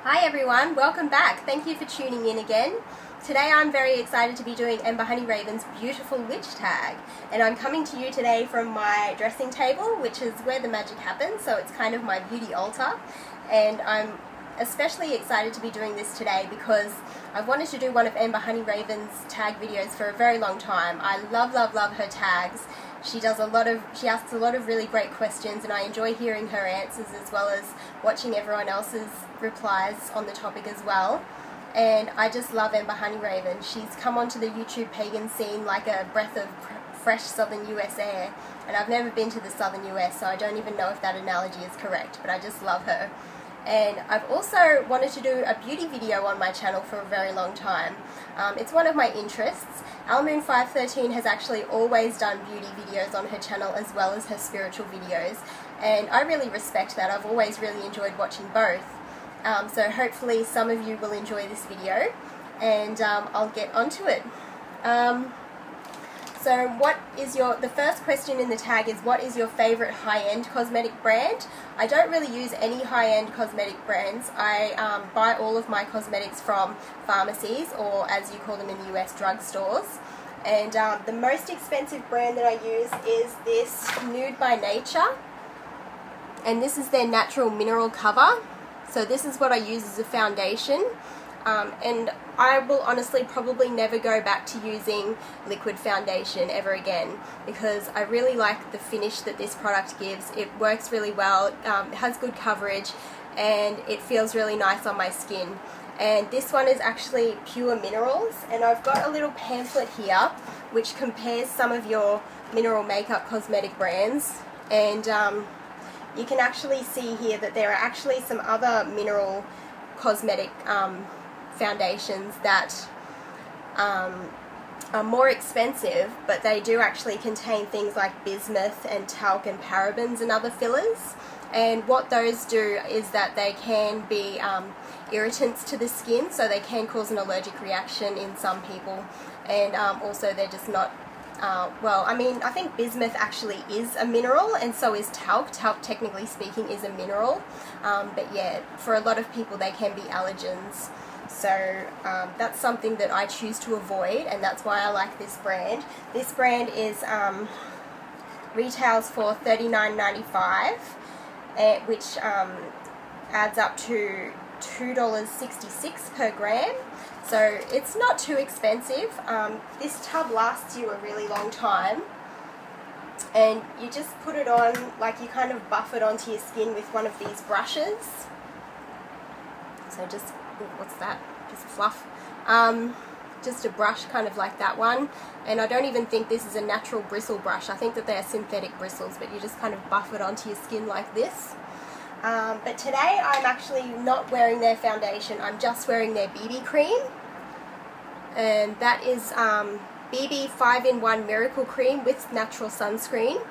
Hi everyone, welcome back. Thank you for tuning in again. Today I'm very excited to be doing Ember Honeyraven's beautiful witch tag, and I'm coming to you today from my dressing table, which is where the magic happens, so it's kind of my beauty altar. And I'm especially excited to be doing this today because I've wanted to do one of Ember Honeyraven's tag videos for a very long time. I love her tags. She asks a lot of really great questions, and I enjoy hearing her answers as well as watching everyone else's replies on the topic as well. And I just love Ember Honeyraven. She's come onto the YouTube pagan scene like a breath of fresh southern US air, and I've never been to the southern US, so I don't even know if that analogy is correct, but I just love her. And I've also wanted to do a beauty video on my channel for a very long time. It's one of my interests. Almoon513 has actually always done beauty videos on her channel as well as her spiritual videos, and I really respect that. I've always really enjoyed watching both. So hopefully some of you will enjoy this video, and I'll get onto it. So the first question in the tag is, what is your favorite high-end cosmetic brand? I don't really use any high-end cosmetic brands. I buy all of my cosmetics from pharmacies, or as you call them in the US, drugstores. And the most expensive brand that I use is this Nude by Nature, and this is their natural mineral cover. So this is what I use as a foundation. And I will honestly probably never go back to using liquid foundation ever again, because I really like the finish that this product gives. It works really well, it has good coverage, and it feels really nice on my skin. And this one is actually pure minerals, and I've got a little pamphlet here which compares some of your mineral makeup cosmetic brands, and you can actually see here that there are actually some other mineral cosmetic foundations that are more expensive, but they do actually contain things like bismuth and talc and parabens and other fillers. And what those do is that they can be irritants to the skin, so they can cause an allergic reaction in some people. And also they're just not well, I mean, I think bismuth actually is a mineral, and so is talc. Talc, technically speaking, is a mineral, but yeah, for a lot of people they can be allergens. So that's something that I choose to avoid, and that's why I like this brand. This brand is retails for $39.95, which adds up to $2.66 per gram. So it's not too expensive. This tub lasts you a really long time, and you just put it on, like you kind of buff it onto your skin with one of these brushes. So just, what's that? Just fluff. Just a brush kind of like that one, and I don't even think this is a natural bristle brush. I think that they are synthetic bristles, but you just kind of buff it onto your skin like this. But today I'm actually not wearing their foundation, I'm just wearing their BB cream, and that is BB 5-in-1 Miracle Cream with natural sunscreen.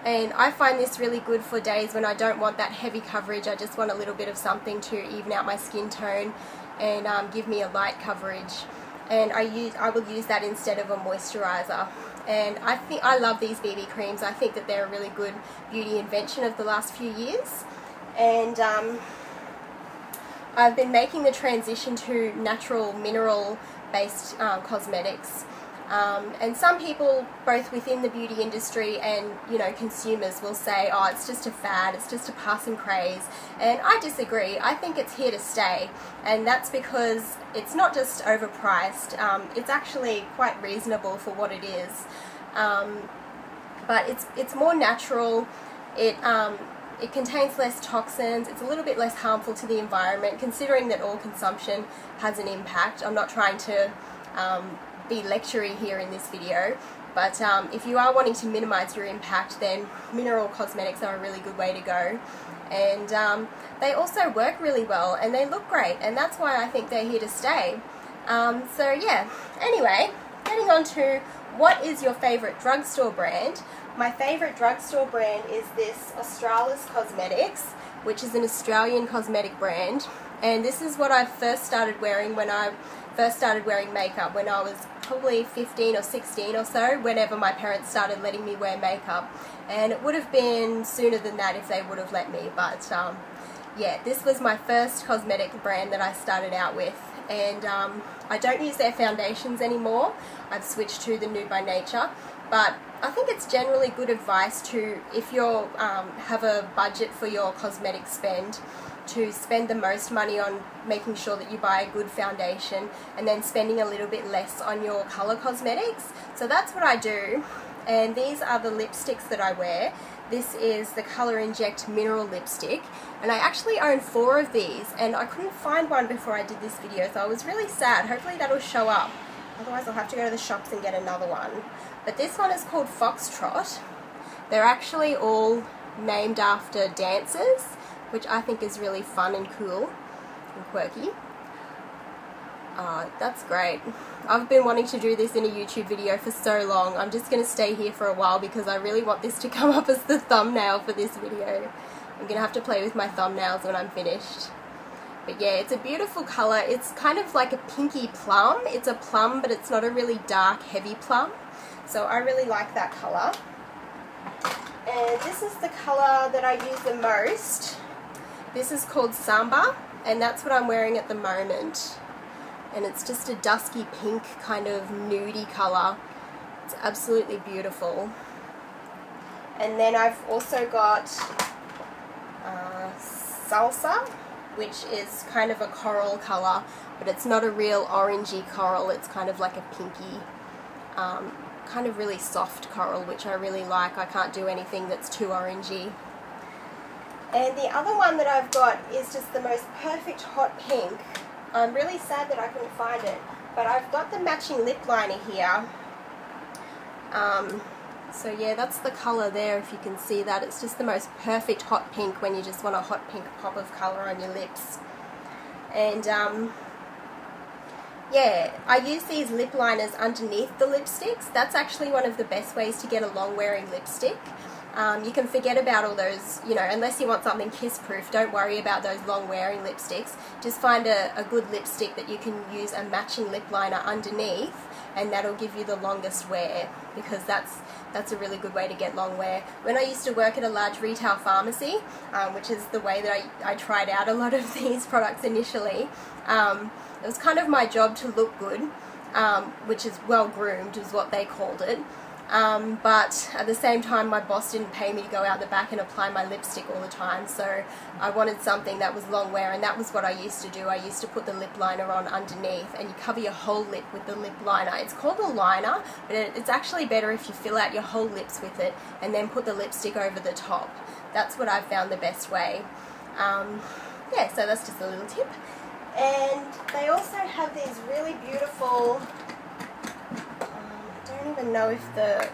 And I find this really good for days when I don't want that heavy coverage. I just want a little bit of something to even out my skin tone and give me a light coverage. And I will use that instead of a moisturizer. And I love these BB creams. I think that they're a really good beauty invention of the last few years. And I've been making the transition to natural mineral based cosmetics. And some people, both within the beauty industry and, you know, consumers, will say, oh, it's just a fad, it's just a passing craze. And I disagree. I think it's here to stay, and that's because it's not just overpriced. It's actually quite reasonable for what it is. But it's more natural. It contains less toxins. It's a little bit less harmful to the environment, considering that all consumption has an impact. I'm not trying to be lecturing here in this video, but if you are wanting to minimize your impact, then mineral cosmetics are a really good way to go. And they also work really well, and they look great, and that's why I think they're here to stay. So yeah, anyway, getting on to what is your favorite drugstore brand. My favorite drugstore brand is this Australis Cosmetics, which is an Australian cosmetic brand, and this is what I first started wearing when I first started wearing makeup, when I was probably 15 or 16 or so, whenever my parents started letting me wear makeup. And it would have been sooner than that if they would have let me, but yeah, this was my first cosmetic brand that I started out with, and I don't use their foundations anymore. I've switched to the Nude by Nature, but I think it's generally good advice to, if you have a budget for your cosmetic spend, to spend the most money on making sure that you buy a good foundation and then spending a little bit less on your colour cosmetics. So that's what I do, and these are the lipsticks that I wear. This is the Colour Inject Mineral Lipstick, and I actually own 4 of these, and I couldn't find one before I did this video, so I was really sad. Hopefully that'll show up, otherwise I'll have to go to the shops and get another one. But this one is called Foxtrot. They're actually all named after dancers, which I think is really fun and cool and quirky. That's great. I've been wanting to do this in a YouTube video for so long. I'm just going to stay here for a while because I really want this to come up as the thumbnail for this video. I'm going to have to play with my thumbnails when I'm finished. But yeah, it's a beautiful colour. It's kind of like a pinky plum. It's a plum, but it's not a really dark, heavy plum. So I really like that colour. And this is the colour that I use the most. This is called Samba, and that's what I'm wearing at the moment. And it's just a dusky pink kind of nudie colour. It's absolutely beautiful. And then I've also got Salsa, which is kind of a coral colour, but it's not a real orangey coral. It's kind of like a pinky, kind of really soft coral, which I really like. I can't do anything that's too orangey. And the other one that I've got is just the most perfect hot pink. I'm really sad that I couldn't find it, but I've got the matching lip liner here. So yeah, that's the colour there, if you can see that. It's just the most perfect hot pink when you just want a hot pink pop of colour on your lips. And yeah, I use these lip liners underneath the lipsticks. That's actually one of the best ways to get a long wearing lipstick. You can forget about all those, you know, unless you want something kiss-proof, don't worry about those long-wearing lipsticks. Just find a good lipstick that you can use a matching lip liner underneath, and that'll give you the longest wear, because that's a really good way to get long wear. When I used to work at a large retail pharmacy, which is the way that I tried out a lot of these products initially, it was kind of my job to look good, which is well-groomed is what they called it. But at the same time, my boss didn't pay me to go out the back and apply my lipstick all the time, so I wanted something that was long wear, and that was what I used to do. I used to put the lip liner on underneath, and you cover your whole lip with the lip liner. It's called a liner, but it's actually better if you fill out your whole lips with it and then put the lipstick over the top. That's what I've found the best way. Yeah, so that's just a little tip. And they also have these really beautiful, I don't even know if the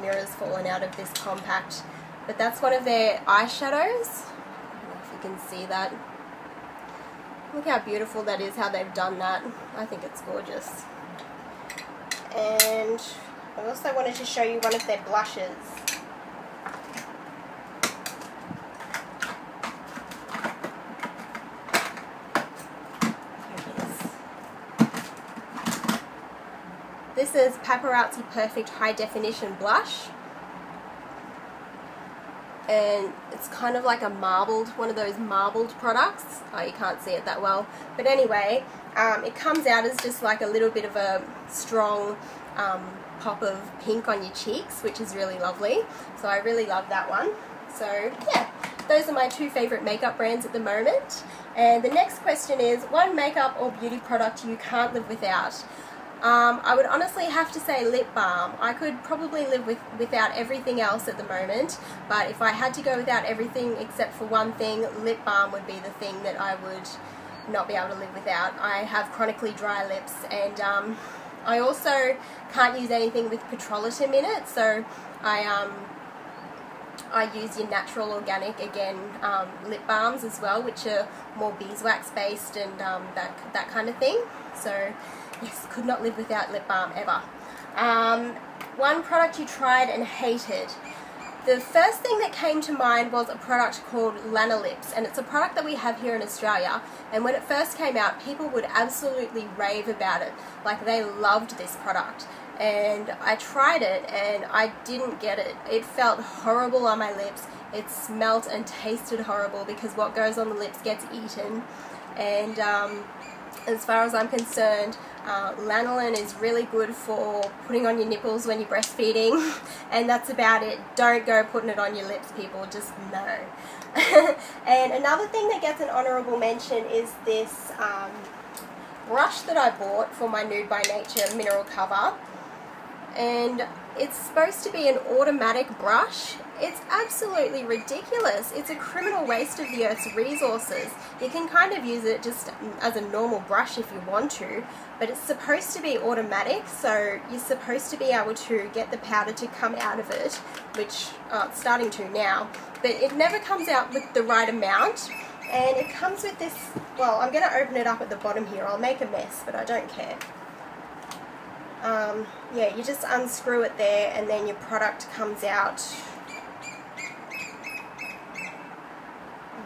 mirror's fallen out of this compact, but that's one of their eyeshadows. I don't know if you can see that. Look how beautiful that is, how they've done that. I think it's gorgeous. And I also wanted to show you one of their blushes. This is Paparazzi Perfect High Definition Blush, and it's kind of like a marbled, one of those marbled products. Oh, you can't see it that well, but anyway, it comes out as just like a little bit of a strong pop of pink on your cheeks, which is really lovely. So I really love that one. So yeah, those are my 2 favourite makeup brands at the moment. And the next question is, one makeup or beauty product you can't live without. I would honestly have to say lip balm. I could probably live without everything else at the moment, but if I had to go without everything except for one thing, lip balm would be the thing that I would not be able to live without. I have chronically dry lips, and I also can't use anything with petrolatum in it, so I use your natural organic, again, lip balms as well, which are more beeswax based and that kind of thing. So yes, could not live without lip balm ever. One product you tried and hated. The first thing that came to mind was a product called Lana Lips, and it's a product that we have here in Australia, and when it first came out, people would absolutely rave about it. Like, they loved this product. and I tried it and I didn't get it. It felt horrible on my lips. It smelt and tasted horrible because what goes on the lips gets eaten. And as far as I'm concerned, lanolin is really good for putting on your nipples when you're breastfeeding, and that's about it. Don't go putting it on your lips, people, just no. And another thing that gets an honourable mention is this brush that I bought for my Nude by Nature mineral cover, and it's supposed to be an automatic brush. It's absolutely ridiculous. It's a criminal waste of the Earth's resources. You can kind of use it just as a normal brush if you want to, but it's supposed to be automatic, so you're supposed to be able to get the powder to come out of it, which it's starting to now, but it never comes out with the right amount. And it comes with this, well, I'm going to open it up at the bottom here. I'll make a mess, but I don't care. Yeah, you just unscrew it there and then your product comes out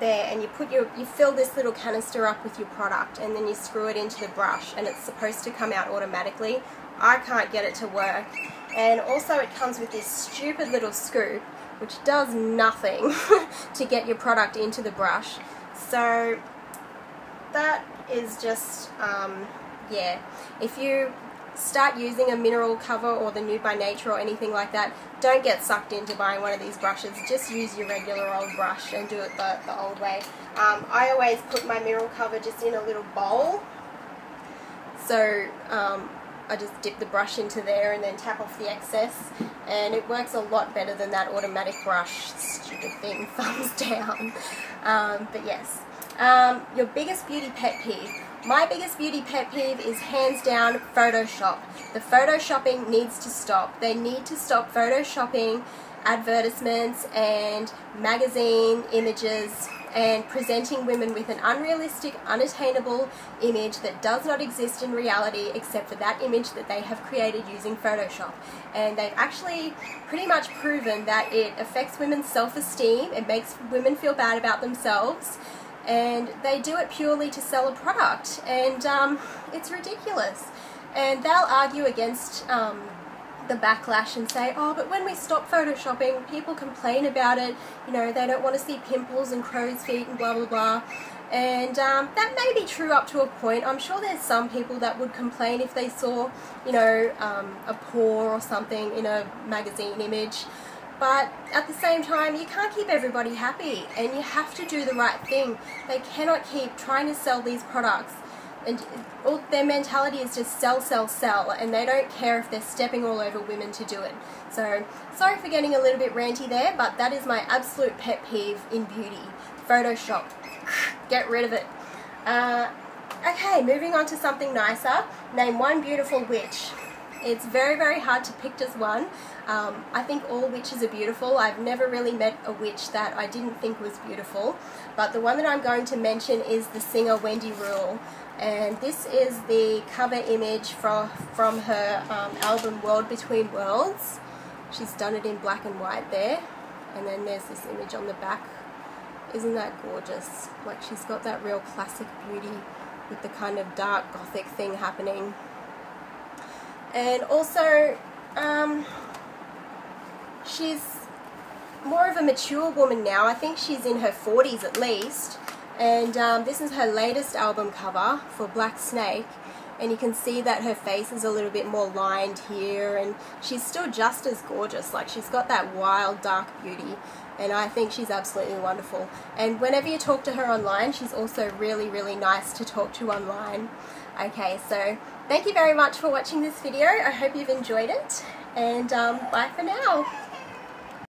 there, and you fill this little canister up with your product, and then you screw it into the brush, and it's supposed to come out automatically. I can't get it to work. And also it comes with this stupid little scoop which does nothing to get your product into the brush. So that is just yeah, if you start using a mineral cover or the Nude by Nature or anything like that, don't get sucked into buying one of these brushes. Just use your regular old brush and do it the old way. I always put my mineral cover just in a little bowl, so I just dip the brush into there and then tap off the excess, and it works a lot better than that automatic brush. Stupid thing, thumbs down. But yes, your biggest beauty pet peeve. My biggest beauty pet peeve is hands down Photoshop. The photoshopping needs to stop. They need to stop photoshopping advertisements and magazine images and presenting women with an unrealistic, unattainable image that does not exist in reality except for that image that they have created using Photoshop. And they've actually pretty much proven that it affects women's self-esteem, it makes women feel bad about themselves, and they do it purely to sell a product, and it's ridiculous. And they'll argue against the backlash and say, oh, but when we stop photoshopping, people complain about it, you know, they don't want to see pimples and crow's feet and blah blah blah. And that may be true up to a point. I'm sure there's some people that would complain if they saw, you know, a pore or something in a magazine image. But at the same time, you can't keep everybody happy, and you have to do the right thing. They cannot keep trying to sell these products, and all their mentality is just sell, sell, sell, and they don't care if they're stepping all over women to do it. So, sorry for getting a little bit ranty there, but that is my absolute pet peeve in beauty. Photoshop. Get rid of it. Okay, moving on to something nicer. Name one beautiful witch. It's very, very hard to pick just one. I think all witches are beautiful. I've never really met a witch that I didn't think was beautiful, but the one that I'm going to mention is the singer Wendy Rule, and this is the cover image from her album World Between Worlds. She's done it in black and white there, and then there's this image on the back. Isn't that gorgeous? Like, she's got that real classic beauty with the kind of dark gothic thing happening. And also, she's more of a mature woman now. I think she's in her 40s at least. And this is her latest album cover for Black Snake. And you can see that her face is a little bit more lined here. And she's still just as gorgeous. Like, she's got that wild, dark beauty. And I think she's absolutely wonderful. And whenever you talk to her online, she's also really, really nice to talk to online. Okay, so thank you very much for watching this video. I hope you've enjoyed it, and bye for now.